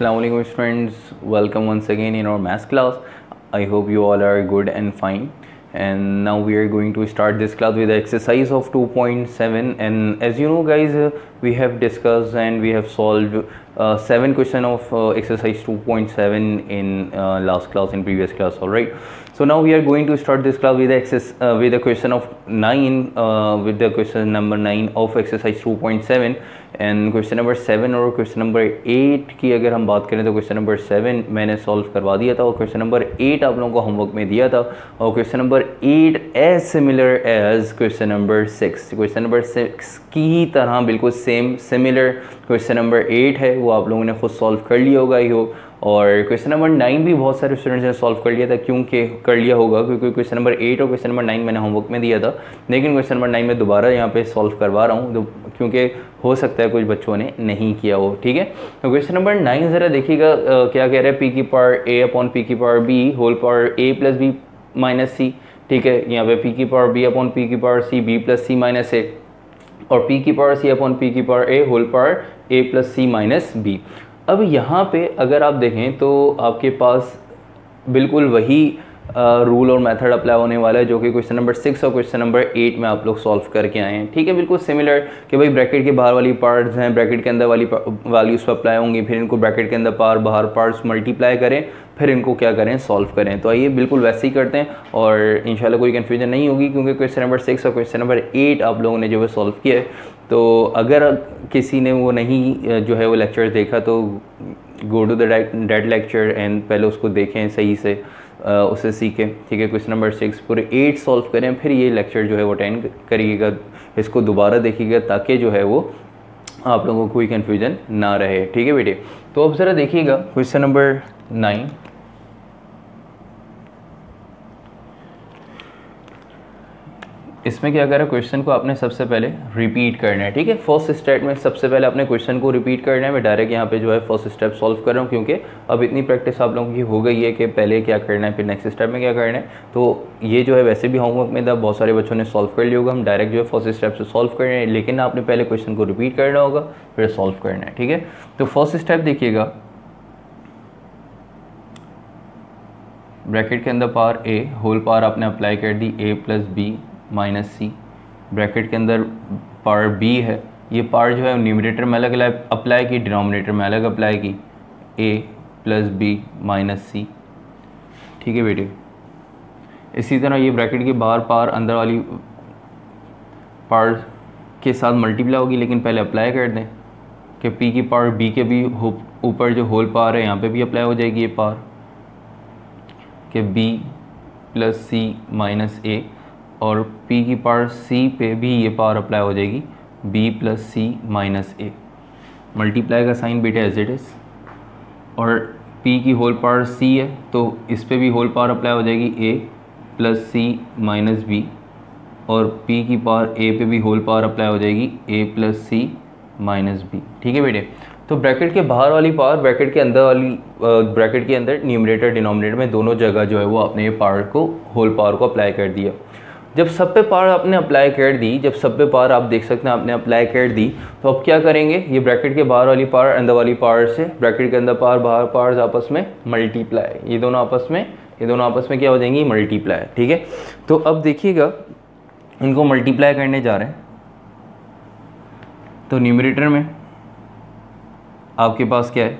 Assalamualaikum friends, welcome once again in our math class. I hope you all are good and fine. And now we are going to start this class with the exercise of 2.7. And as you know guys, we have discussed and we have solved 7 question of exercise 2.7 in last class, in previous class, alright. So now we are going to start this class with the question of 9, with the question number 9 of exercise 2.7. And question number 7 और question number 8 की अगर हम बात करें तो question number 7 मैंने solve करवा दिया था और क्वेश्चन नंबर 8 आप लोगों को होमवर्क में दिया था और question number 8 as similar as question number 6, question number 6 की तरह बिल्कुल सेम सिमिलर क्वेश्चन नंबर 8 है, वो आप लोगों ने खुद सॉल्व कर लिया होगा ही हो। और क्वेश्चन नंबर 9 भी बहुत सारे स्टूडेंट्स ने सॉल्व कर लिया था, क्योंकि क्वेश्चन नंबर 8 और क्वेश्चन नंबर 9 मैंने होमवर्क में दिया था, लेकिन क्वेश्चन नंबर 9 में दोबारा यहाँ पे सॉल्व करवा रहा हूँ क्योंकि हो सकता है कुछ बच्चों ने नहीं किया हो। ठीक है, तो क्वेश्चन नंबर 9 ज़रा देखिएगा क्या कह रहा है, पी की पावर ए अपॉन पी की पावर बी होल पावर ए प्लस बी माइनस सी। ठीक है, यहाँ पे पी की पावर बी अपॉन पी की power C B plus C minus ए और पी की पावर सी अपॉन पी की पावर ए होल पावर ए प्लस सी माइनस बी। अब यहाँ पे अगर आप देखें तो आपके पास बिल्कुल वही रूल और मेथड अप्लाई होने वाला है जो कि क्वेश्चन नंबर 6 और क्वेश्चन नंबर 8 में आप लोग सॉल्व करके आए हैं। ठीक है, बिल्कुल सिमिलर कि भाई ब्रैकेट के बाहर वाली पार्ट्स हैं, ब्रैकेट के अंदर वाली वैल्यूज़ पर अप्लाई होंगी, फिर इनको ब्रैकेट के अंदर बाहर पार्ट्स मल्टीप्लाई करें, फिर इनको क्या करें, सॉल्व करें। तो आइए बिल्कुल वैसे ही करते हैं और इंशाल्लाह कोई कन्फ्यूजन नहीं होगी क्योंकि क्वेश्चन नंबर 6 और क्वेश्चन नंबर 8 आप लोगों ने जो है सॉल्व किया है। तो अगर किसी ने वो नहीं जो है वो लेक्चर देखा तो go to the that lecture and पहले उसको देखें सही से, उसे सीखें। ठीक है, क्वेश्चन नंबर 6 पूरे 8 सॉल्व करें, फिर ये लेक्चर जो है वो अटेंड करिएगा, इसको दोबारा देखिएगा ताकि जो है वो आप लोगों को कोई कन्फ्यूजन ना रहे। ठीक है बेटे, तो अब ज़रा देखिएगा क्वेश्चन नंबर 9। इसमें क्या करें, क्वेश्चन को आपने सबसे पहले रिपीट करना है। ठीक है, फर्स्ट स्टेप में सबसे पहले आपने क्वेश्चन को रिपीट करना है। मैं डायरेक्ट यहाँ पे जो है फर्स्ट स्टेप सॉल्व कर रहा हूँ क्योंकि अब इतनी प्रैक्टिस आप लोगों की हो गई है कि पहले क्या करना है फिर नेक्स्ट स्टेप में क्या करना है। तो ये जो है वैसे भी होमवर्क में था, बहुत सारे बच्चों ने सॉल्व कर लिया होगा, हम डायरेक्ट जो है फर्स्ट स्टेप से सॉल्व कर रहे हैं, लेकिन आपने पहले क्वेश्चन को रिपीट करना होगा फिर सॉल्व करना है। ठीक है, तो फर्स्ट स्टेप देखिएगा, ब्रैकेट के अंदर पावर ए होल पावर आपने अप्लाई कर दी ए प्लस बी माइनस सी, ब्रैकेट के अंदर पावर बी है, ये पावर जो है न्यूमरेटर में अलग अप्लाई की, डिनोमिनेटर में अलग अप्लाई की, ए प्लस बी माइनस सी। ठीक है बेटे, इसी तरह ये ब्रैकेट के बाहर पावर अंदर वाली पावर के साथ मल्टीप्लाई होगी, लेकिन पहले अप्लाई कर दें कि पी की पावर बी के भी ऊपर जो होल पावर है यहाँ पे भी अप्लाई हो जाएगी ये पावर कि बी प्लस सी माइनस ए, और p की पावर c पे भी ये पावर अप्लाई हो जाएगी b प्लस सी माइनस ए। मल्टीप्लाई का साइन बेटा एज इट इज़, और p की होल पावर c है तो इस पे भी होल पावर अप्लाई हो जाएगी a plus C minus B, और p की पावर a पे भी होल पावर अप्लाई हो जाएगी a plus C minus B. ठीक है बेटे, तो ब्रैकेट के बाहर वाली पावर ब्रैकेट के अंदर वाली ब्रैकेट के अंदर न्यूमरेटर डिनोमिनेटर में दोनों जगह जो है वो आपने ये पावर को होल पावर को अप्लाई कर दिया। जब सब पे पावर आपने अप्लाई कर दी, जब सब पे पावर आप देख सकते हैं आपने अप्लाई कर दी, तो अब क्या करेंगे, ये ब्रैकेट के बाहर वाली पावर अंदर वाली पावर से ब्रैकेट के अंदर पावर बाहर पावर्स आपस में मल्टीप्लाई, ये दोनों आपस में क्या हो जाएंगी, मल्टीप्लाई। ठीक है, तो अब देखिएगा इनको मल्टीप्लाई करने जा रहे हैं, तो न्यूमरेटर में आपके पास क्या है,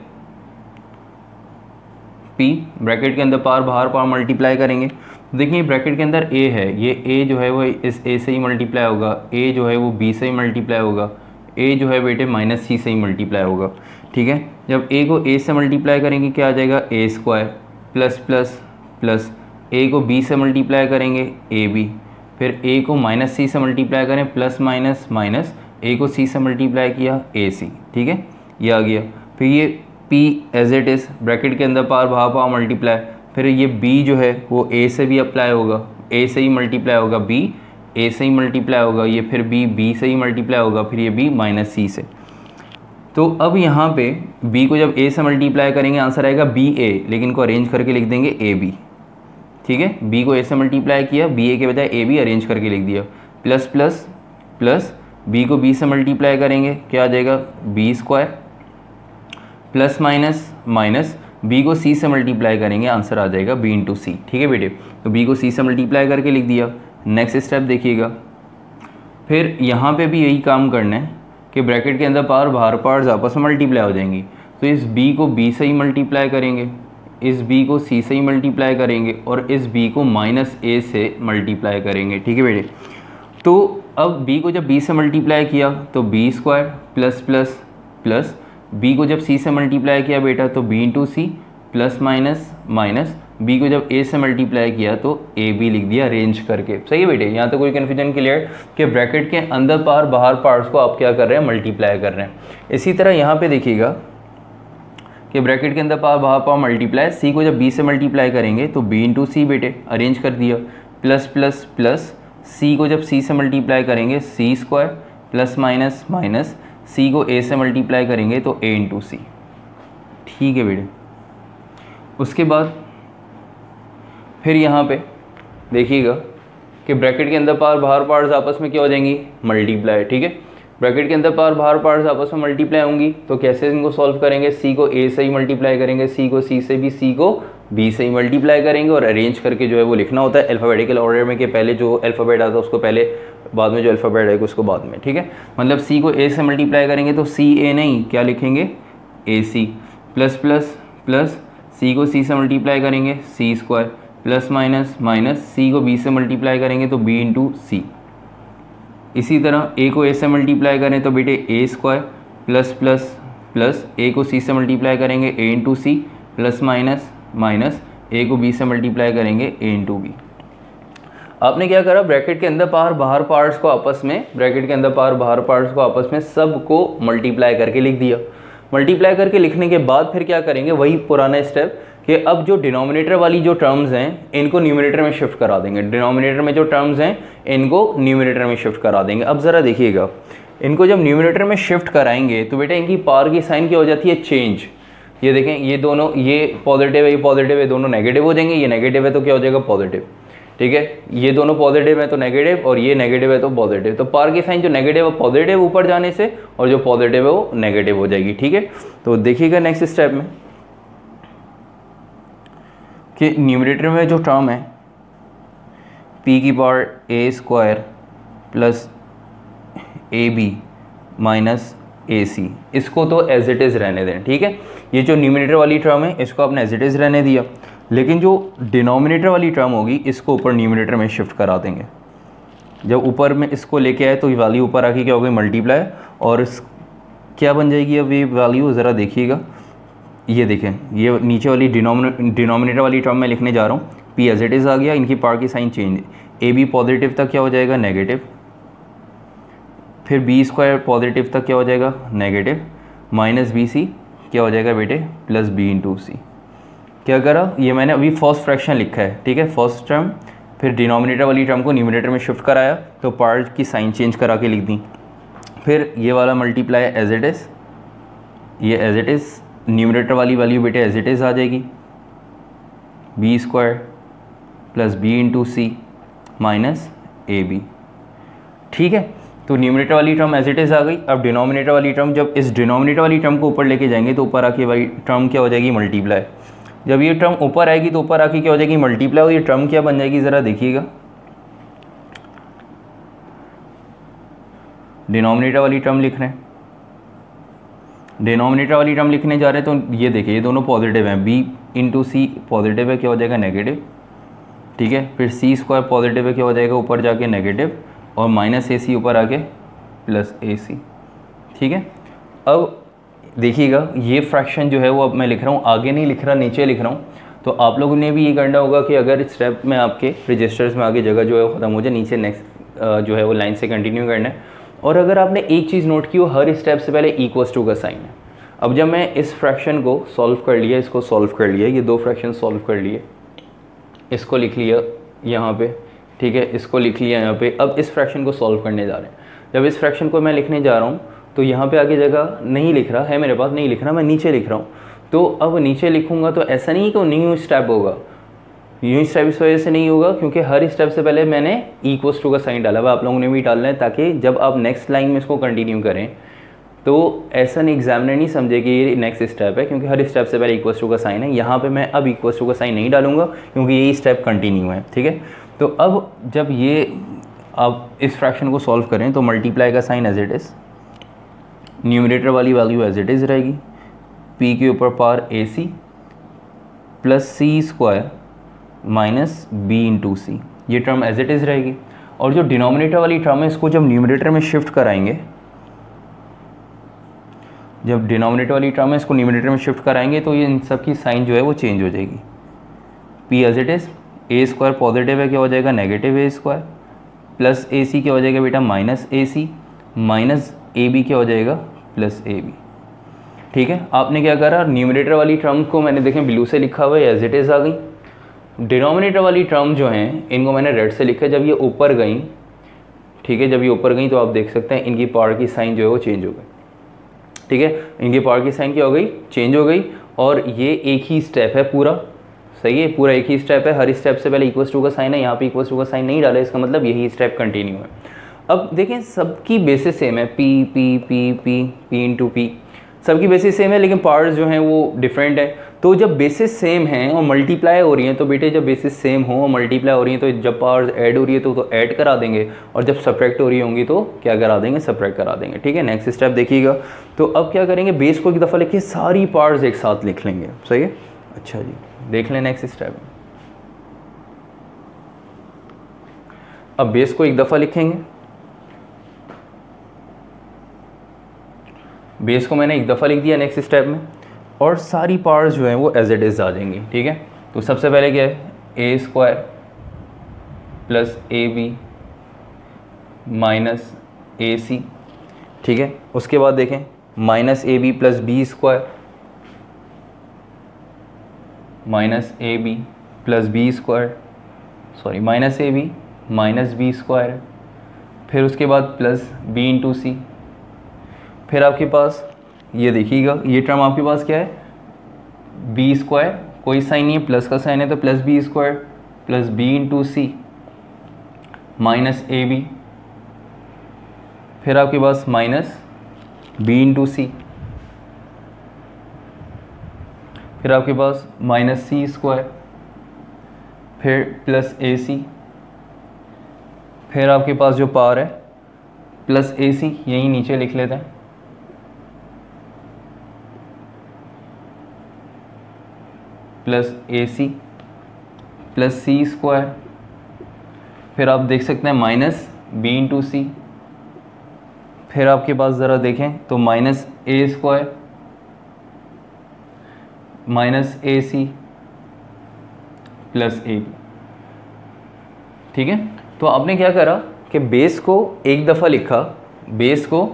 p, ब्रैकेट के अंदर पावर बाहर पावर मल्टीप्लाई करेंगे। देखिए ब्रैकेट के अंदर a है, ये a जो है वो इस a से ही मल्टीप्लाई होगा, a जो है वो b से ही मल्टीप्लाई होगा, a जो है बेटे माइनस सी से ही मल्टीप्लाई होगा। ठीक है, जब a को a से मल्टीप्लाई करेंगे क्या आ जाएगा, a square plus plus plus a को b से मल्टीप्लाई करेंगे ab, फिर a को माइनस सी से मल्टीप्लाई करें प्लस माइनस माइनस a को c से मल्टीप्लाई किया ac। ठीक है, ये आ गया, फिर ये p as it is, bracket के अंदर पावर बाहर पावर मल्टीप्लाई, फिर ये b जो है वो a से भी अप्लाई होगा, a से ही मल्टीप्लाई होगा, b a से ही मल्टीप्लाई होगा, ये फिर b से ही मल्टीप्लाई होगा, फिर ये b माइनस सी से। तो अब यहाँ पे b को जब a से मल्टीप्लाई करेंगे आंसर आएगा ba, लेकिन इनको अरेंज करके लिख देंगे ab। ठीक है, b को a से मल्टीप्लाई किया, ba के बजाय ab अरेंज करके लिख दिया, प्लस प्लस प्लस b को b से मल्टीप्लाई करेंगे क्या आ जाएगा, b square plus minus minus B को सी से मल्टीप्लाई करेंगे, आंसर आ जाएगा बी इंटू सी। ठीक है बेटे, तो बी को सी से मल्टीप्लाई करके लिख दिया। नेक्स्ट स्टेप देखिएगा, फिर यहाँ पे भी यही काम करना है कि ब्रैकेट के अंदर पावर बाहर पावर्स आपस में मल्टीप्लाई हो जाएंगी। तो इस b को b से ही मल्टीप्लाई करेंगे, इस b को c से ही मल्टीप्लाई करेंगे और इस b को माइनस a से मल्टीप्लाई करेंगे। ठीक है बेटे, तो अब b को जब b से मल्टीप्लाई किया तो b square plus plus plus b को जब c से मल्टीप्लाई किया बेटा तो b into C plus minus minus b को जब a से मल्टीप्लाई किया तो a b लिख दिया अरेंज करके। सही है बेटे, यहाँ तो कोई कन्फ्यूजन क्लियर कि ब्रैकेट के अंदर पावर बाहर पार्ट्स को आप क्या कर रहे हैं, मल्टीप्लाई कर रहे हैं। इसी तरह यहाँ पे देखिएगा कि ब्रैकेट के अंदर पावर बाहर पावर मल्टीप्लाई, c को जब b से मल्टीप्लाई करेंगे तो b इंटू सी बेटे अरेंज कर दिया, प्लस प्लस प्लस c को जब c से मल्टीप्लाई करेंगे c square plus minus minus c को a से मल्टीप्लाई करेंगे तो a इंटू सी। ठीक है बेटे, उसके बाद फिर यहाँ पे देखिएगा कि ब्रैकेट के अंदर पावर बाहर पार्ट्स आपस में क्या हो जाएंगी, मल्टीप्लाई। ठीक है, ब्रैकेट के अंदर पावर बाहर पार्ट्स आपस में मल्टीप्लाई होंगी तो कैसे इनको सॉल्व करेंगे, c को a से ही मल्टीप्लाई करेंगे, c को c से भी, c को b से ही मल्टीप्लाई करेंगे और अरेंज करके जो है वो लिखना होता है अल्फ़ाबेटिकल ऑर्डर में, कि पहले जो अल्फ़ाबेट आता है उसको पहले, बाद में जो अल्फ़ाबेट आएगा उसको बाद में। ठीक है, मतलब c को a से मल्टीप्लाई करेंगे तो c a नहीं, क्या लिखेंगे a c, plus plus plus c को c से मल्टीप्लाई करेंगे c square plus minus minus c को b से मल्टीप्लाई करेंगे तो b इंटू सी। इसी तरह a को a से मल्टीप्लाई करें तो बेटे a square plus plus plus a को c से मल्टीप्लाई करेंगे a into C plus minus minus a को b से मल्टीप्लाई करेंगे a इंटू बी। आपने क्या करा, ब्रैकेट के अंदर पावर बाहर पार्ट्स को आपस में, ब्रैकेट के अंदर पावर बाहर पार्ट्स को आपस में सबको मल्टीप्लाई करके लिख दिया। मल्टीप्लाई करके लिखने के बाद फिर क्या करेंगे, वही पुराना स्टेप कि अब जो डिनोमिनेटर वाली जो टर्म्स हैं इनको न्यूमरेटर में शिफ्ट करा देंगे। डिनोमिनेटर में जो टर्म्स हैं इनको न्यूमरेटर में शिफ्ट करा देंगे। अब ज़रा देखिएगा, इनको जब न्यूमरेटर में शिफ्ट कराएंगे तो बेटा इनकी पावर की साइन क्या हो जाती है, चेंज। ये देखें, ये दोनों, ये पॉजिटिव है, ये पॉजिटिव है, दोनों नेगेटिव हो जाएंगे। ये नेगेटिव है तो क्या हो जाएगा, पॉजिटिव। ठीक है, ये दोनों पॉजिटिव है तो नेगेटिव और ये नेगेटिव है तो पॉजिटिव। तो पावर की साइन जो नेगेटिव है पॉजिटिव ऊपर जाने से और जो पॉजिटिव है वो नेगेटिव हो जाएगी। ठीक है, तो देखिएगा नेक्स्ट स्टेप में कि न्यूमरेटर में जो टर्म है p की power a square plus A b minus A c, इसको तो एज इट इज़ रहने दें। ठीक है, ये जो न्यूमरेटर वाली टर्म है इसको आपने एज इट इज़ रहने दिया, लेकिन जो डिनोमिनेटर वाली टर्म होगी इसको ऊपर न्यूमरेटर में शिफ्ट करा देंगे। जब ऊपर में इसको लेके आए तो ये वैल्यू ऊपर आके क्या हो गई, मल्टीप्लाई, और क्या बन जाएगी अब ये वैल्यू, ज़रा देखिएगा। ये देखें, ये नीचे वाली डिनोमिनेटर वाली टर्म में लिखने जा रहा हूँ, p एज इट इज़ आ गया, इनकी पावर की sign change, A B positive तक क्या हो जाएगा, नेगेटिव, फिर b स्क्वायर पॉजिटिव तक क्या हो जाएगा, नेगेटिव, माइनस बी सी क्या हो जाएगा बेटे, प्लस बी इंटू सी। क्या करा, ये मैंने अभी फर्स्ट फ्रैक्शन लिखा है। ठीक है, फर्स्ट टर्म, फिर डिनोमिनेटर वाली टर्म को न्यूमरेटर में शिफ्ट कराया तो पार्ट की साइन चेंज करा के लिख दी, फिर ये वाला मल्टीप्लाई एज इट इज़, ये एज इट इज़, न्यूमरेटर वाली वैल्यू बेटे एज इट इज़ आ जाएगी, B square plus B into C minus ए बी। ठीक है, तो न्यूमरेटर वाली टर्म एज इट इज़ आ गई। अब डिनोमिनेटर वाली टर्म, जब इस डिनोमिनेटर वाली टर्म को ऊपर लेके जाएंगे तो ऊपर आके वाली टर्म क्या हो जाएगी, मल्टीप्लाई। जब ये टर्म ऊपर आएगी तो ऊपर आके क्या हो जाएगी, मल्टीप्लाई, और ये टर्म क्या बन जाएगी, ज़रा देखिएगा। डिनोमिनेटर वाली टर्म लिख रहे हैं, डिनोमिनेटर वाली टर्म लिखने जा रहे हैं तो ये देखिए, ये दोनों पॉजिटिव हैं, b इंटू सी पॉजिटिव है, क्या हो जाएगा, नेगेटिव। ठीक है, फिर c स्क्वायर पॉजिटिव है, क्या हो जाएगा, ऊपर जाके नेगेटिव, और माइनस ए सी ऊपर आके प्लस ए सी। ठीक है, अब देखिएगा ये फ्रैक्शन जो है वो अब मैं लिख रहा हूँ, आगे नहीं लिख रहा, नीचे लिख रहा हूँ। तो आप लोगों ने भी ये करना होगा कि अगर स्टेप में आपके रजिस्टर्स में आगे जगह जो है वो ख़त्म हो जाए, नीचे नेक्स्ट जो है वो लाइन से कंटिन्यू करना है। और अगर आपने एक चीज़ नोट की हो, हर स्टेप से पहले इक्वल्स टू का साइन है। अब जब मैं इस फ्रैक्शन को सॉल्व कर लिया, इसको सॉल्व कर लिया, ये दो फ्रैक्शन सॉल्व कर लिए, इसको लिख लिया यहाँ पे, ठीक है, इसको लिख लिया यहाँ पे। अब इस फ्रैक्शन को सॉल्व करने जा रहे हैं। जब इस फ्रैक्शन को मैं लिखने जा रहा हूँ तो यहाँ पे आगे जगह नहीं लिख रहा है मेरे पास, नहीं लिख रहा, मैं नीचे लिख रहा हूँ। तो अब नीचे लिखूँगा तो ऐसा नहीं कि न्यू स्टेप होगा, न्यू स्टेप इस वजह से नहीं होगा क्योंकि हर स्टेप से पहले मैंने इक्वल्स टू का साइन डाला हुआ, आप लोगों ने भी डालना है, ताकि जब आप नेक्स्ट लाइन में इसको कंटिन्यू करें तो ऐसा नहीं एग्जामिनर नहीं समझे कि ये नेक्स्ट स्टेप है, क्योंकि हर स्टेप से पहले इक्वल टू का साइन है। यहाँ पे मैं अब इक्वल टू का साइन नहीं डालूंगा क्योंकि यही स्टेप कंटिन्यू है, ठीक है। तो अब जब ये आप इस फ्रैक्शन को सॉल्व करें तो मल्टीप्लाई का sign as it is, numerator वाली वैल्यू एज इट इज़ रहेगी, p के ऊपर पावर ac प्लस सी square minus B into C, ये टर्म एज इट इज़ रहेगी। और जो डिनोमिनेटर वाली टर्म है इसको जब न्यूमरेटर में शिफ्ट कराएंगे, जब डिनोमिनेटर वाली टर्म है इसको न्यूमरेटर में शिफ्ट कराएंगे तो ये इन सब की साइन जो है वो चेंज हो जाएगी। p as it is, A square positive है क्या हो जाएगा negative A square, plus A C क्या हो जाएगा बेटा माइनस ए सी, माइनस ए बी क्या हो जाएगा प्लस ए बी, ठीक है। आपने क्या करा, न्यूमरेटर वाली टर्म को मैंने देखें ब्लू से लिखा हुआ है एज इट इज़ आ गई, डिनोमिनेटर वाली टर्म जो हैं इनको मैंने रेड से लिखा है। जब ये ऊपर गई, ठीक है, जब ये ऊपर गई तो आप देख सकते हैं इनकी पावर की साइन जो है वो चेंज हो गई, ठीक है। इनकी पावर की साइन क्या हो गई, चेंज हो गई। और ये एक ही स्टेप है पूरा, सही है, पूरा एक ही स्टेप है। हर स्टेप से पहले इक्वल टू का साइन है, यहाँ पे इक्वल टू का साइन नहीं डाला, इसका मतलब यही स्टेप कंटिन्यू है। अब देखें सबकी बेसिस सेम है, P P P P P into P, सबकी बेसिस सेम है लेकिन पार्ट्स जो हैं वो डिफरेंट है। तो जब बेसिस सेम हैं और मल्टीप्लाई हो रही हैं, तो बेटे जब बेसिस सेम हो और मल्टीप्लाई हो रही हैं तो जब पावर्स ऐड हो रही है तो ऐड करा देंगे, और जब सब्ट्रैक्ट हो रही होंगी तो क्या करा देंगे, सब्ट्रैक्ट करा देंगे, ठीक है। नेक्स्ट स्टेप देखिएगा। तो अब क्या करेंगे, बेस को एक दफ़ा लिखिए, सारी पार्ट्स एक साथ लिख लेंगे, सही है। अच्छा जी, देख लें नेक्स्ट स्टेप। अब बेस को एक दफ़ा लिखेंगे, बेस को मैंने एक दफ़ा लिख दिया नेक्स्ट स्टेप में, और सारी पार्ट्स जो हैं वो एज इट इज़ आ जाएंगी, ठीक है। तो सबसे पहले क्या है, a square plus A b minus A c, ठीक है। उसके बाद देखें माइनस ए b plus B square minus ए b plus B square, sorry minus ए बी माइनस बी स्क्वायर, फिर उसके बाद प्लस बी इंटू सी, फिर आपके पास ये देखिएगा ये टर्म आपके पास क्या है, बी स्क्वायर, कोई साइन नहीं है, प्लस का साइन है तो plus B square plus B into C minus ए बी, फिर आपके पास माइनस बी इंटू सी, फिर आपके पास माइनस सी स्क्वायर, फिर प्लस ए सी, फिर आपके पास जो पावर है प्लस ए सी, यहीं नीचे लिख लेते हैं, plus A C plus C square, फिर आप देख सकते हैं माइनस बी इंटू सी, फिर आपके पास ज़रा देखें तो minus A square minus A C plus A B, ठीक है। तो आपने क्या करा कि बेस को एक दफ़ा लिखा, बेस को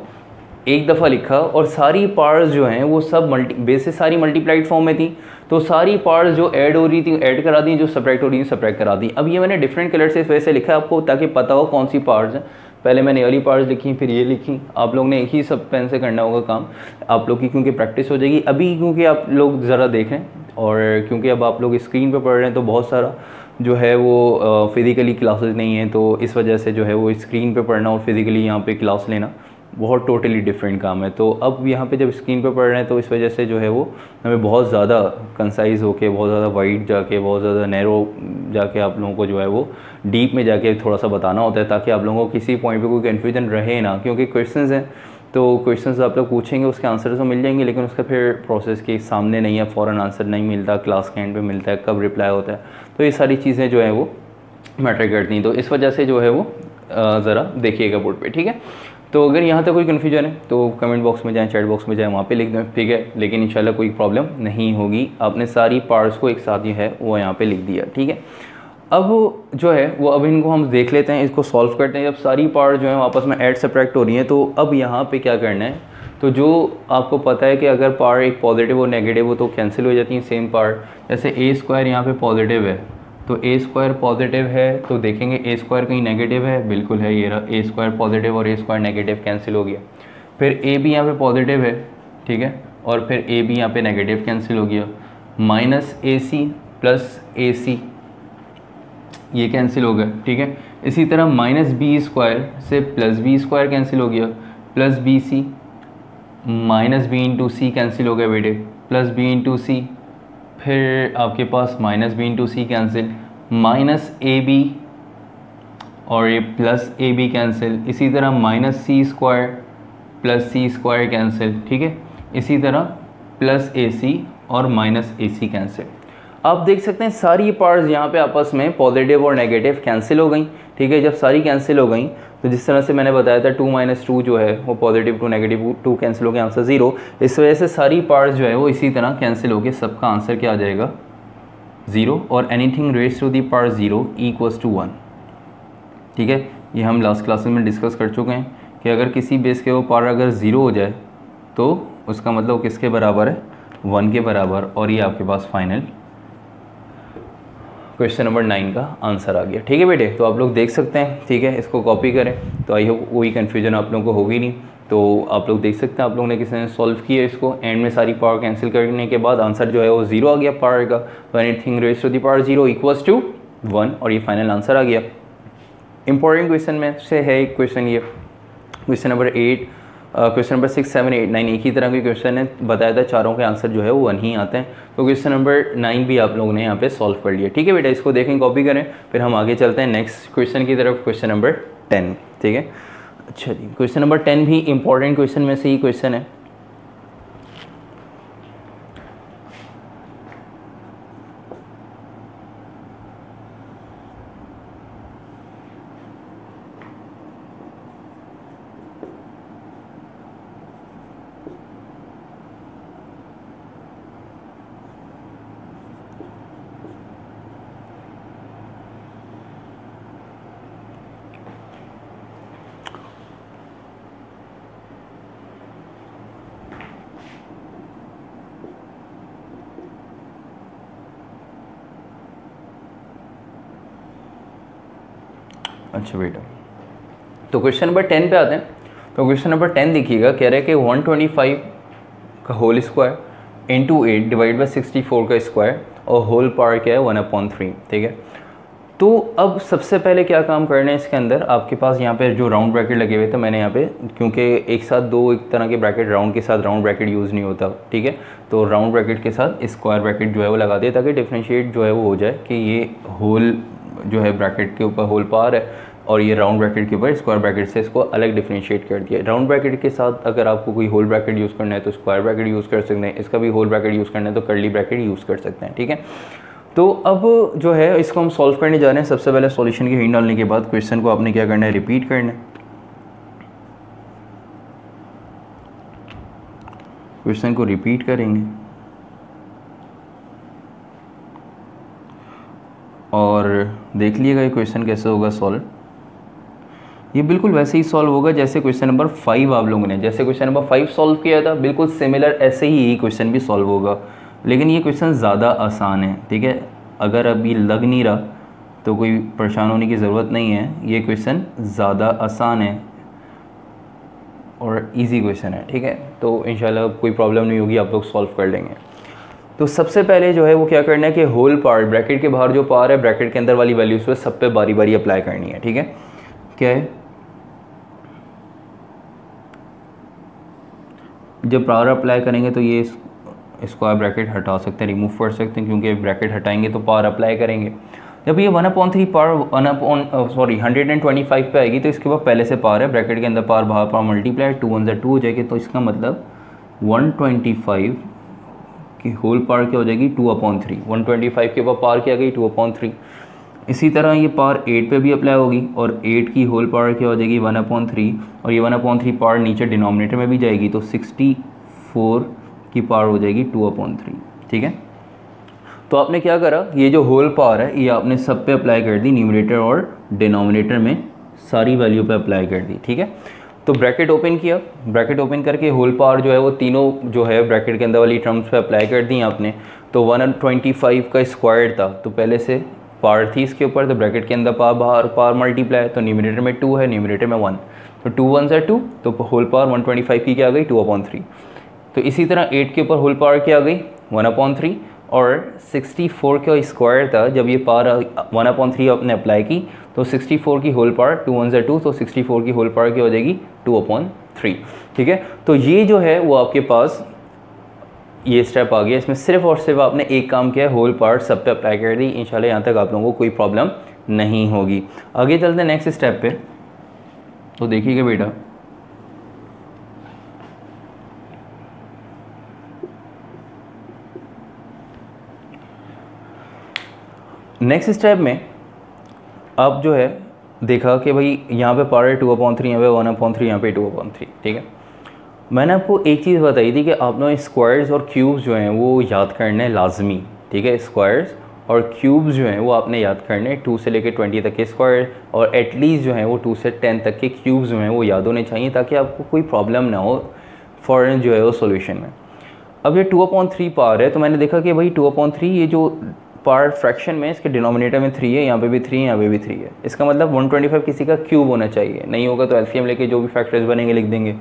एक दफ़ा लिखा और सारी पार्ट्स जो हैं वो सब बेस से सारी मल्टीप्लाइड फॉर्म में थी, तो सारी पार्ट्स जो ऐड हो रही थी ऐड करा दी, जो सब्ट्रैक्ट हो रही थी सब्ट्रैक्ट करा दी। अब ये मैंने डिफरेंट कलर से इस वजह से लिखा है आपको ताकि पता हो कौन सी पार्ट्स हैं। पहले मैंने वाली पार्ट्स लिखी, फिर ये लिखी, आप लोग ने एक ही सब पेन से करना होगा काम आप लोग की, क्योंकि प्रैक्टिस हो जाएगी अभी, क्योंकि आप लोग ज़रा देखें और क्योंकि अब आप लोग स्क्रीन पर पढ़ रहे हैं तो बहुत सारा जो है वो फिज़िकली क्लासेस नहीं है, तो इस वजह से जो है वो स्क्रीन पे पढ़ना और फिज़िकली यहाँ पे क्लास लेना बहुत टोटली डिफरेंट काम है। तो अब यहाँ पे जब स्क्रीन पे पढ़ रहे हैं तो इस वजह से जो है वो हमें बहुत ज़्यादा कंसाइज होके, बहुत ज़्यादा वाइड जाके, बहुत ज़्यादा नैरो जाके आप लोगों को जो है वो डीप में जाके थोड़ा सा बताना होता है, ताकि आप लोगों को किसी पॉइंट पे कोई कन्फ्यूजन रहे ना, क्योंकि क्वेश्चंस हैं तो क्वेश्चंस आप लोग पूछेंगे उसके आंसर तो मिल जाएंगे, लेकिन उसका फिर प्रोसेस के सामने नहीं है, फ़ौरन आंसर नहीं मिलता, क्लास के एंड पे मिलता है, कब रिप्लाई होता है, तो ये सारी चीज़ें जो है वो मैटर करती हैं। तो इस वजह से जो है वो ज़रा देखिएगा बोर्ड पे, ठीक है। तो अगर यहाँ तक कोई कन्फ्यूजन है तो कमेंट बॉक्स में जाएँ, चैट बॉक्स में जाएँ, वहाँ पे लिख दें, ठीक है। लेकिन इंशाल्लाह कोई प्रॉब्लम नहीं होगी, आपने सारी पार्ट्स को एक साथ ही है वो यहाँ पे लिख दिया, ठीक है। अब जो है वो अब इनको हम देख लेते हैं, इसको सॉल्व करते हैं। जब सारी पार्ट जो है आपस में ऐड सब्ट्रैक्ट हो रही हैं तो अब यहाँ पे क्या करना है, तो जो आपको पता है कि अगर पार्ट एक पॉजिटिव और नेगेटिव हो तो कैंसिल हो जाती हैं सेम पार्ट। जैसे ए स्क्वायर यहाँ पे पॉजिटिव है तो ए स्क्वायर पॉजिटिव है तो देखेंगे ए स्क्वायर कहीं नेगेटिव है, बिल्कुल है, ये रहा ए स्क्वायर पॉजिटिव और ए स्क्वायर नेगेटिव कैंसिल हो गया। फिर ए भी यहाँ पे पॉजिटिव है, ठीक है, और फिर ए भी यहाँ पे नेगेटिव कैंसिल हो गया। Minus A C plus A सी ये कैंसिल हो गया, ठीक है। इसी तरह माइनस बी स्क्वायर से प्लस बी स्क्वायर कैंसिल हो गया, plus b c minus B into c cancel हो गया बेटे, प्लस बी इंटू सी, फिर आपके पास minus B into c cancel, minus ए बी और ये प्लस ए बी कैंसिल, इसी तरह माइनस सी स्क्वायर प्लस सी स्क्वायर कैंसिल, ठीक है, इसी तरह प्लस ए सी और माइनस ए सी कैंसिल। आप देख सकते हैं सारी पार्ट्स यहाँ पे आपस में पॉजिटिव और नेगेटिव कैंसिल हो गई, ठीक है। जब सारी कैंसिल हो गई तो जिस तरह से मैंने बताया था 2 - 2 जो है वो पॉजिटिव 2 नेगेटिव 2 कैंसिल हो गया, आंसर 0। इस वजह से सारी पार्ट्स जो है वो इसी तरह कैंसिल हो गए, सबका आंसर क्या आ जाएगा 0, और anything raise to the power 0 equals to 1, ठीक है। ये हम लास्ट क्लासेस में डिस्कस कर चुके हैं कि अगर किसी बेस के वो पावर अगर 0 हो जाए तो उसका मतलब किसके बराबर है, 1 के बराबर, और ये आपके पास फाइनल क्वेश्चन नंबर 9 का आंसर आ गया, ठीक है बेटे। तो आप लोग देख सकते हैं, ठीक है, इसको कॉपी करें तो आई होप कोई कन्फ्यूजन आप लोगों को होगी नहीं। तो आप लोग देख सकते हैं आप लोगों ने किसी ने सॉल्व किया इसको, एंड में सारी पावर कैंसिल करने के बाद आंसर जो है वो 0 आ गया पावर का। तो anything raise to the power 0 equals to 1, और ये फाइनल आंसर आ गया। इंपॉर्टेंट क्वेश्चन में से है एक क्वेश्चन, ये क्वेश्चन नंबर 8, क्वेश्चन नंबर 6, 7, 8, 9 एक ही तरह के क्वेश्चन है, बताया था चारों के आंसर जो है वो 1 ही आते हैं। तो क्वेश्चन नंबर 9 भी आप लोगों ने यहाँ पे सॉल्व कर लिया, ठीक है बेटा। इसको देखें, कॉपी करें, फिर हम आगे चलते हैं नेक्स्ट क्वेश्चन की तरफ, क्वेश्चन नंबर 10, ठीक है। अच्छा जी, क्वेश्चन नंबर 10 भी इंपॉर्टेंट क्वेश्चन में से ही क्वेश्चन है। अच्छा बेटा, तो क्वेश्चन नंबर 10 पे आते हैं। तो क्वेश्चन नंबर 10 देखिएगा, कह रहे हैं कि 125 का whole square into 8 divide by 64 का स्क्वायर और होल पावर क्या है 1/3, ठीक है। तो अब सबसे पहले क्या काम करना है इसके अंदर, आपके पास यहाँ पे जो राउंड ब्रैकेट लगे हुए थे, मैंने यहाँ पे क्योंकि एक साथ दो एक तरह के ब्रैकेट, राउंड के साथ राउंड ब्रैकेट यूज़ नहीं होता, ठीक है। तो राउंड ब्रैकेट के साथ स्क्वायर ब्रैकेट जो है वो लगा दिया ताकि डिफ्रेंशिएट जो है वो हो जाए कि ये होल जो है ब्रैकेट के ऊपर होल पावर है और ये राउंड ब्रैकेट के ऊपर स्क्वायर ब्रैकेट से इसको अलग डिफरेंशिएट कर दिया। राउंड ब्रैकेट के साथ अगर आपको कोई होल ब्रैकेट यूज़ करना है तो स्क्वायर ब्रैकेट यूज़ कर सकते हैं, इसका भी होल ब्रैकेट यूज़ करना है तो कर्ली ब्रैकेट यूज़ कर सकते हैं, ठीक है। तो अब जो है इसको हम सॉल्व करने जा रहे हैं। सबसे पहले सॉल्यूशन की हिंट डालने के बाद क्वेश्चन को आपने क्या करना है, रिपीट करना है। क्वेश्चन को रिपीट करेंगे और देख लिएगा ये क्वेश्चन कैसे होगा सॉल्व। ये बिल्कुल वैसे ही सॉल्व होगा जैसे क्वेश्चन नंबर 5 आप लोगों ने, जैसे क्वेश्चन नंबर 5 सॉल्व किया था, बिल्कुल सिमिलर ऐसे ही ये क्वेश्चन भी सॉल्व होगा। लेकिन ये क्वेश्चन ज़्यादा आसान है, ठीक है। अगर अभी लग नहीं रहा तो कोई परेशान होने की ज़रूरत नहीं है, ये क्वेश्चन ज़्यादा आसान है और इजी क्वेश्चन है, ठीक है। तो इंशाल्लाह कोई प्रॉब्लम नहीं होगी, आप लोग सॉल्व कर लेंगे। तो सबसे पहले जो है वो क्या करना है कि होल पावर, ब्रैकेट के बाहर जो पावर है ब्रैकेट के अंदर वाली वैल्यूज़ पे सब पे बारी बारी अप्लाई करनी है, ठीक है। क्या है, जब पावर अप्लाई करेंगे तो ये स्क्वायर ब्रैकेट हटा सकते हैं, रिमूव कर सकते हैं, क्योंकि ब्रैकेट हटाएंगे तो पावर अप्लाई करेंगे। जब ये 1/3 पावर 125 पे आएगी तो इसके बाद पहले से पावर है, ब्रैकेट के अंदर पावर बाहर पावर मल्टीप्लाई 2 1 2 हो जाएगी। तो इसका मतलब 125 की होल पावर क्या हो जाएगी 2/3। 125 के ऊपर पावर क्या आ गई 2/3। इसी तरह ये पावर 8 पे भी अप्लाई होगी और 8 की होल पावर क्या हो जाएगी 1/3, और ये 1/3 पावर नीचे डिनोमिनेटर में भी जाएगी तो 64 की पावर हो जाएगी 2/3, ठीक है। तो आपने क्या करा, ये जो होल पावर है ये आपने सब पे अप्लाई कर दी, न्यूमरेटर और डिनोमिनेटर में सारी वैल्यू पे अप्लाई कर दी, ठीक है। तो ब्रैकेट ओपन किया, ब्रैकेट ओपन करके होल पावर जो है वो तीनों जो है ब्रैकेट के अंदर वाली टर्म्स पे अप्लाई कर दी आपने। तो 125 का स्क्वायर था तो पहले से पावर थी इसके ऊपर, तो ब्रैकेट के अंदर पावर बाहर पावर मल्टीप्लाई, तो न्यूमरेटर में 2 है, न्यूमरेटर में 1, तो 2 1 से 2, तो होल पावर 125 की क्या आ गई 2/3। तो इसी तरह 8 के ऊपर होल पावर क्या आ गई 1/3, और 64 का स्क्वायर था। जब ये पावर 1/3 आपने अप्लाई की तो 64 की होल पावर 2 1 2, तो 64 की होल पावर क्या हो जाएगी 2/3। ठीक है, तो ये जो है वो आपके पास ये स्टेप आ गया। इसमें सिर्फ और सिर्फ आपने एक काम किया है, होल पावर सब पे अप्लाई कर दी। इंशाल्लाह यहाँ तक आप लोगों को कोई प्रॉब्लम नहीं होगी। आगे चलते हैं नेक्स्ट स्टेप पे। तो देखिएगा बेटा, नेक्स्ट स्टेप में अब जो है देखा कि भाई यहाँ पे पावर है 2/3, यहाँ पे 1/3, यहाँ पे 2/3। ठीक है, मैंने आपको एक चीज़ बताई थी कि आप लोग स्क्वायर्स और क्यूब्स जो हैं वो याद करने लाजमी। ठीक है, स्क्वायर्स और क्यूब्स जो हैं वो आपने याद करने, 2 से लेकर 20 तक के स्क्वायर और एटलीस्ट जो हैं वो 2 से 10 तक के क्यूब्स जो हैं वो याद होने चाहिए, ताकि आपको कोई प्रॉब्लम ना हो फॉरन जो है वो सोल्यूशन में। अब ये 2/3 पावर है, तो मैंने देखा कि भाई 2/3 ये जो पावर फ्रैक्शन में इसके डिनोमिनेटर में 3 है, यहाँ पे भी 3 है, यहाँ पे भी 3 है। इसका मतलब 125 किसी का क्यूब होना चाहिए। नहीं होगा तो एलसीएम लेके जो भी फैक्टर्स बनेंगे लिख देंगे।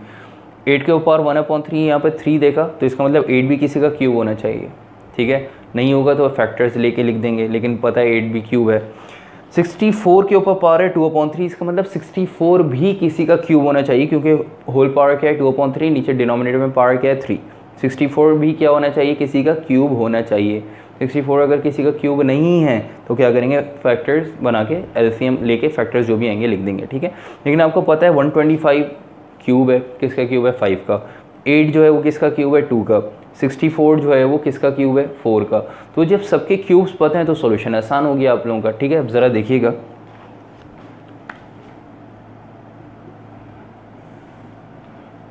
8 के ऊपर 1/3 यहाँ पे 3 देखा, तो इसका मतलब 8 भी किसी का क्यूब होना चाहिए। ठीक है, नहीं होगा तो फैक्टर्स लेके लिख देंगे, लेकिन पता है 8 भी क्यूब है। 64 के ऊपर पावर है 2/3, इसका मतलब 64 भी किसी का क्यूब होना चाहिए, क्योंकि होल पावर क्या है 2/3, नीचे डिनोमिनेटर में पावर क्या है 3। 64 भी क्या होना चाहिए, किसी का क्यूब होना चाहिए। 64 अगर किसी का क्यूब नहीं है तो क्या करेंगे, फैक्टर्स बना के एलसीएम लेके फैक्टर्स जो भी आएंगे लिख देंगे। ठीक है, लेकिन आपको पता है 125 क्यूब है, किसका क्यूब है 5 का। 8 जो है वो किसका क्यूब है 2 का। 64 जो है वो किसका क्यूब है 4 का। तो जब सबके क्यूब्स पता है तो सॉल्यूशन आसान हो गया आप लोगों का। ठीक है, अब ज़रा देखिएगा,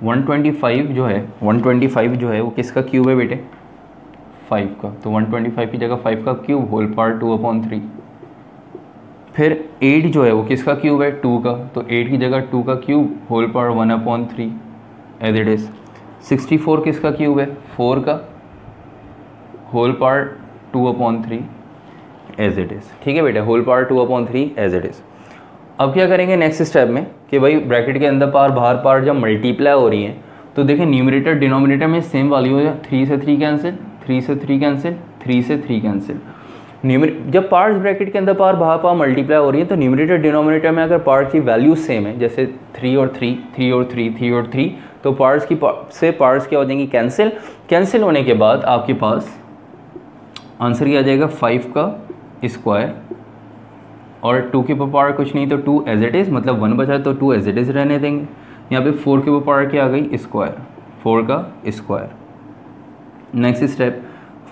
वन ट्वेंटी फाइव जो है वो किसका क्यूब है बेटे 5 का। तो 125 की जगह 5 का क्यूब होल पावर 2/3। फिर 8 जो है वो किसका क्यूब है 2 का, तो 8 की जगह 2 का cube whole power 1/3 as it is. 64 किसका क्यूब है 4 का, whole power 2/3 as it is. ठीक है बेटा, whole power 2/3 as it is. अब क्या करेंगे नेक्स्ट स्टेप में कि भाई ब्रैकेट के अंदर पावर बाहर पावर जब मल्टीप्लाई हो रही है तो देखें न्यूमरेटर डिनोमिनेटर में सेम वैल्यू है। 3 से 3 कैंसिल, 3 से 3 कैंसिल, 3 से 3 कैंसिल। जब पार्ट्स ब्रैकेट के अंदर पावर बाहर पावर मल्टीप्लाई हो रही है तो न्यूमरेटर डिनोमिनेटर में अगर पार्ट्स की वैल्यू सेम है, जैसे 3 और 3, 3 और 3, 3 और 3, तो पार्ट्स की से पार्ट्स क्या हो जाएंगी कैंसिल। कैंसिल होने के बाद आपके पास आंसर क्या आ जाएगा 5 का स्क्वायर और 2 के ऊपर पावर कुछ नहीं तो 2 एज इट इज़, मतलब 1 बचा तो 2 एज इट इज़ रहने देंगे। यहाँ पे 4 के ऊपर पावर क्या आ गई स्क्वायर, 4 का स्क्वायर। नेक्स्ट स्टेप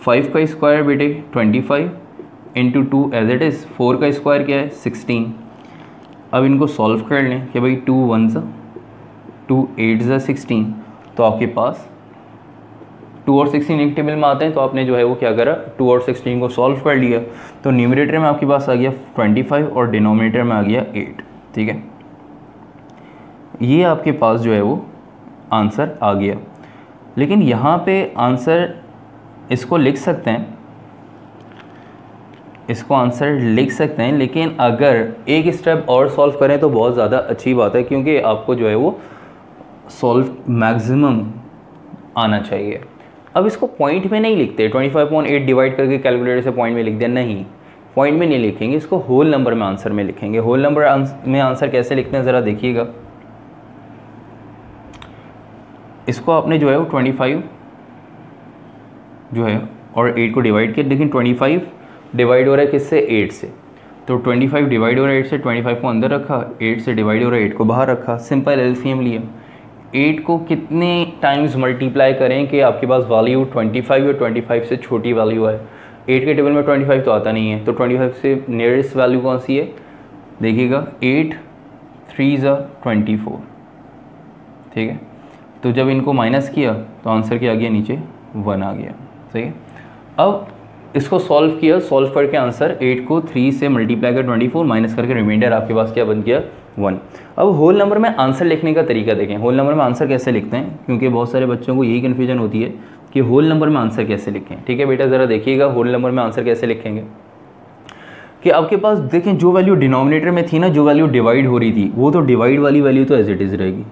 5 का स्क्वायर बेटे 25 इंटू 2 एज इट इज़। 4 का स्क्वायर क्या है 16। अब इनको सॉल्व कर लें कि भाई 2 1 2 8 16, तो आपके पास 2 और 16 एक टेबल में आते हैं, तो आपने जो है वो क्या करा 2 और 16 को सॉल्व कर लिया। तो न्यूमरेटर में आपके पास आ गया 25 और डिनोमिनेटर में आ गया 8। ठीक है, ये आपके पास जो है वो आंसर आ गया। लेकिन यहाँ पे आंसर इसको लिख सकते हैं, इसको आंसर लिख सकते हैं, लेकिन अगर एक स्टेप और सॉल्व करें तो बहुत ज़्यादा अच्छी बात है, क्योंकि आपको जो है वो सॉल्व मैक्सिमम आना चाहिए। अब इसको पॉइंट में नहीं लिखते, 25/8 डिवाइड करके कैलकुलेटर से पॉइंट में लिख दें, नहीं, पॉइंट में नहीं लिखेंगे, इसको होल नंबर में आंसर में लिखेंगे। होल नंबर में आंसर कैसे लिखते हैं ज़रा देखिएगा। इसको आपने जो है वो 25 जो है और 8 को डिवाइड किया, लेकिन 25 डिवाइड हो रहा है किससे 8 से, तो 25 डिवाइड हो रहा है 8 से, 25 को अंदर रखा, 8 से डिवाइड हो रहा है 8 को बाहर रखा, सिंपल एलसीएम लिया। 8 को कितने टाइम्स मल्टीप्लाई करें कि आपके पास वैल्यू 25 और 25 से छोटी वैल्यू है। 8 के टेबल में 25 तो आता नहीं है, तो 25 से नियरेस्ट वैल्यू कौन सी है देखिएगा 8 3 24। ठीक है, तो जब इनको माइनस किया तो आंसर क्या आ गया नीचे 1 आ गया। सही है, अब इसको सॉल्व किया, सॉल्व करके आंसर 8 को 3 से मल्टीप्लाई कर 24 माइनस करके रिमाइंडर आपके पास क्या बन गया 1। अब होल नंबर में आंसर लिखने का तरीका देखें। होल नंबर में आंसर कैसे लिखते हैं, क्योंकि बहुत सारे बच्चों को यही कन्फ्यूजन होती है कि होल नंबर में आंसर कैसे लिखें। ठीक है बेटा, ज़रा देखिएगा होल नंबर में आंसर कैसे लिखेंगे कि आपके पास देखें जो वैल्यू डिनोमिनेटर में थी ना, जो वैल्यू डिवाइड हो रही थी वो तो डिवाइड वाली वैल्यू तो एज इट इज़ रहेगी,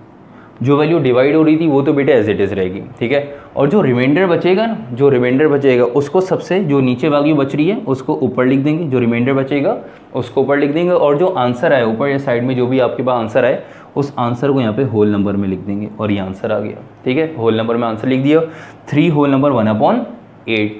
जो वैल्यू डिवाइड हो रही थी वो तो बेटा एज इट इज़ रहेगी, ठीक है। और जो रिमाइंडर बचेगा ना, जो रिमाइंडर बचेगा उसको सबसे, जो नीचे वैल्यू बच रही है उसको ऊपर लिख देंगे, जो रिमाइंडर बचेगा उसको ऊपर लिख देंगे, और जो आंसर आए ऊपर या साइड में जो भी आपके पास आंसर आए उस आंसर को यहाँ पे होल नंबर में लिख देंगे, और ये आंसर आ गया, ठीक है। होल नंबर में आंसर लिख दिया, 3 होल नंबर 1/8,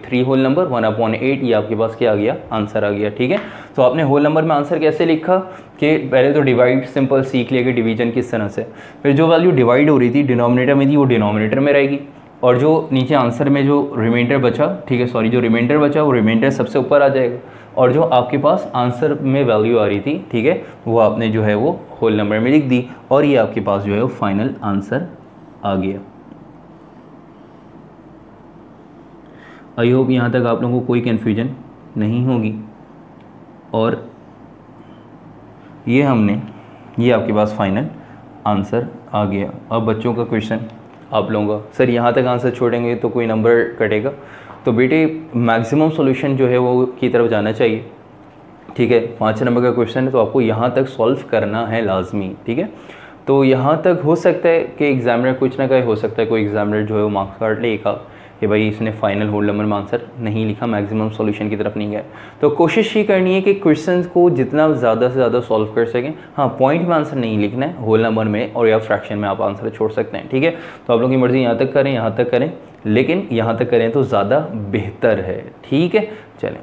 3 होल नंबर 1/8, ये आपके पास क्या आ गया, आंसर आ गया, ठीक है। तो आपने होल नंबर में आंसर कैसे लिखा कि पहले तो डिवाइड सिंपल सीख लिया कि डिवीजन किस तरह से, फिर जो वैल्यू डिवाइड हो रही थी डिनोमिनेटर में थी वो डिनोमिनेटर में रहेगी, और जो नीचे आंसर में जो रिमाइंडर बचा, ठीक है, सॉरी जो रिमाइंडर बचा वो रिमाइंडर सबसे ऊपर आ जाएगा, और जो आपके पास आंसर में वैल्यू आ रही थी, ठीक है, वो आपने जो है वो होल नंबर में लिख दी, और ये आपके पास जो है वो फाइनल आंसर आ गया। आई होप यहाँ तक आप लोगों को कोई कन्फ्यूजन नहीं होगी। और ये आपके पास फाइनल आंसर आ गया। अब बच्चों का क्वेश्चन आप लोगों का, सर यहाँ तक आंसर छोड़ेंगे तो कोई नंबर कटेगा, तो बेटे मैक्सिमम सॉल्यूशन जो है वो की तरफ जाना चाहिए, ठीक है। 5 नंबर का क्वेश्चन है तो आपको यहाँ तक सॉल्व करना है लाजमी, ठीक है। तो यहाँ तक हो सकता है कि एग्जामिनर कुछ ना कहे, हो सकता है कोई एग्जामिनर जो है वो मार्क्स काट लेगा कि भाई इसने फाइनल होल नंबर में आंसर नहीं लिखा, मैक्सिमम सॉल्यूशन की तरफ नहीं गया। तो कोशिश ही करनी है कि क्वेश्चंस को जितना ज़्यादा से ज़्यादा सॉल्व कर सकें। हाँ, पॉइंट में आंसर नहीं लिखना है, होल नंबर में और या फ्रैक्शन में आप आंसर छोड़ सकते हैं, ठीक है। तो आप लोगों की मर्ज़ी, यहाँ तक करें, लेकिन यहाँ तक करें तो ज़्यादा बेहतर है, ठीक है। चलें,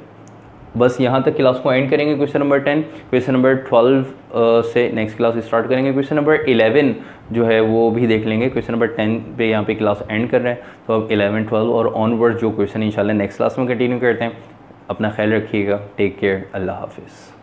बस यहाँ तक क्लास को एंड करेंगे क्वेश्चन नंबर 10। क्वेश्चन नंबर 12 से नेक्स्ट क्लास स्टार्ट करेंगे। क्वेश्चन नंबर 11 जो है वो भी देख लेंगे। क्वेश्चन नंबर 10 पे यहाँ पे क्लास एंड कर रहे हैं, तो अब 11, 12 और ऑनवर्ड जो क्वेश्चन इंशाल्लाह नेक्स्ट क्लास में कंटिन्यू करते हैं। अपना ख्याल रखिएगा, टेक केयर, अल्लाह हाफिज़।